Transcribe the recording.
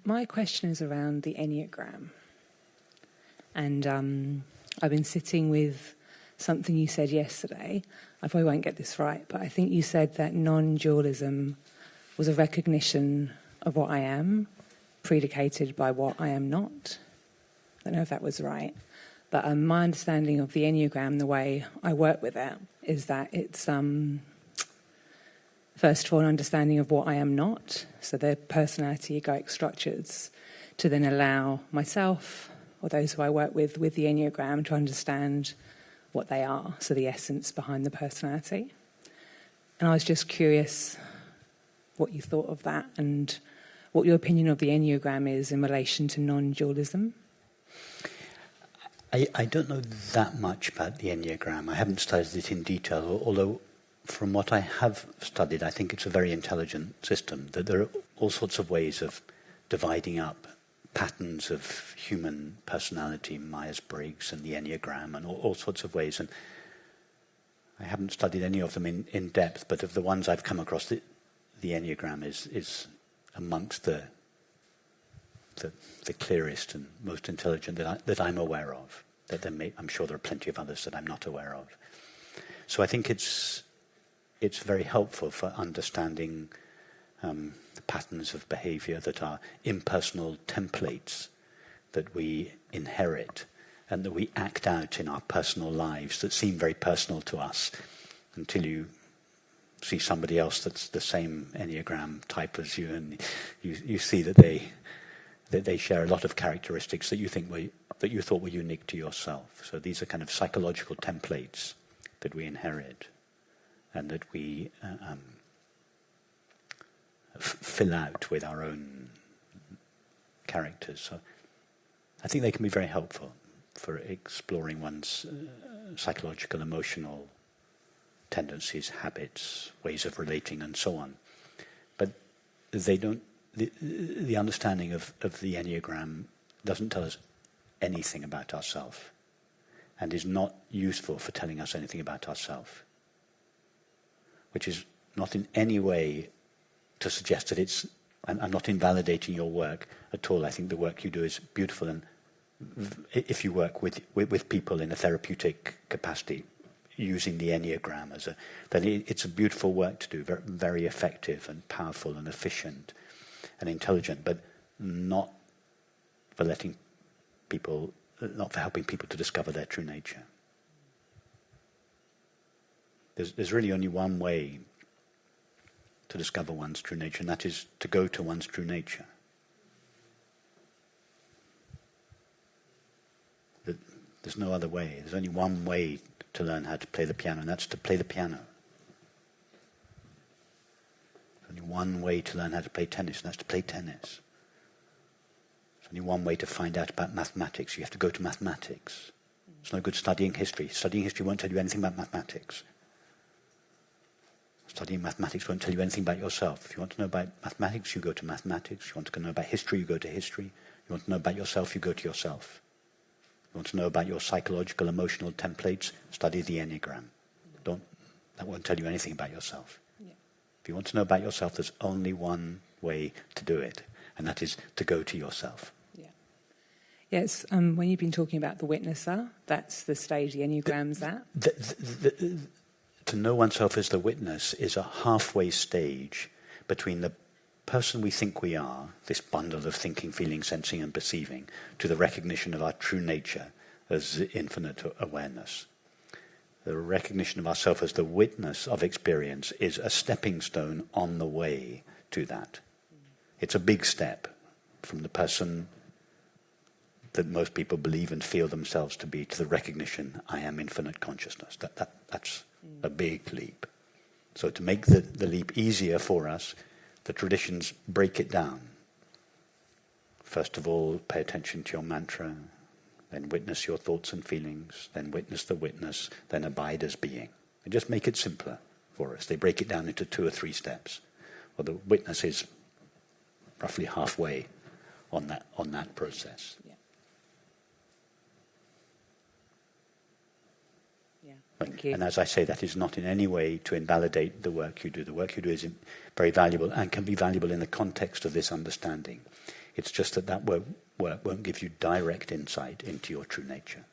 My question is around the Enneagram. And I've been sitting with something you said yesterday. I probably won't get this right, but I think you said that non-dualism was a recognition of what I am, predicated by what I am not. I don't know if that was right. But my understanding of the Enneagram, the way I work with it, is that it's, first of all, an understanding of what I am not, so the personality egoic structures, to then allow myself or those who I work with the Enneagram to understand what they are, so the essence behind the personality. And I was just curious what you thought of that and what your opinion of the Enneagram is in relation to non-dualism. I don't know that much about the Enneagram. I haven't studied it in detail, although from what I have studied, I think it's a very intelligent system, that there are all sorts of ways of dividing up patterns of human personality, Myers-Briggs and the Enneagram, and all sorts of ways. And I haven't studied any of them in depth, but of the ones I've come across, the Enneagram is amongst the clearest and most intelligent that I'm aware of. I'm sure there are plenty of others that I'm not aware of. So I think it's very helpful for understanding the patterns of behaviour that are impersonal templates that we inherit and that we act out in our personal lives that seem very personal to us until you see somebody else that's the same Enneagram type as you, and you see that they share a lot of characteristics that you thought were unique to yourself. So these are kind of psychological templates that we inherit and that we fill out with our own characters. So I think they can be very helpful for exploring one's psychological, emotional tendencies, habits, ways of relating, and so on. But they don't. The understanding of the Enneagram doesn't tell us anything about ourselves, and is not useful for telling us anything about ourselves. Which is not in any way to suggest that it's. I'm not invalidating your work at all. I think the work you do is beautiful, and if you work with people in a therapeutic capacity, using the Enneagram then it's a beautiful work to do, very, very effective and powerful and efficient and intelligent, but not for helping people to discover their true nature. There's really only one way to discover one's true nature, and that is to go to one's true nature. There's no other way. There's only one way to learn how to play the piano, and that's to play the piano. There's only one way to learn how to play tennis, and that's to play tennis. There's only one way to find out about mathematics. You have to go to mathematics. It's no good studying history. Studying history won't tell you anything about mathematics. Studying mathematics won't tell you anything about yourself. If you want to know about mathematics, you go to mathematics. You want to know about history, you go to history. You want to know about yourself, you go to yourself. You want to know about your psychological, emotional templates, study the Enneagram. That won't tell you anything about yourself. Yeah. If you want to know about yourself, there's only one way to do it, and that is to go to yourself. Yeah. Yes, when you've been talking about the witnesser, that's the stage the Enneagram's at. To know oneself as the witness is a halfway stage between the person we think we are, this bundle of thinking, feeling, sensing and perceiving, to the recognition of our true nature as infinite awareness. The recognition of ourself as the witness of experience is a stepping stone on the way to that. It's a big step from the person that most people believe and feel themselves to be to the recognition, I am infinite consciousness. That's a big leap. So to make the leap easier for us, the traditions break it down. First of all, pay attention to your mantra, then witness your thoughts and feelings, then witness the witness, then abide as being. They just make it simpler for us. They break it down into 2 or 3 steps. Well, the witness is roughly halfway on that process. Yeah. Thank you. And as I say, that is not in any way to invalidate the work you do. The work you do is very valuable and can be valuable in the context of this understanding. It's just that work won't give you direct insight into your true nature.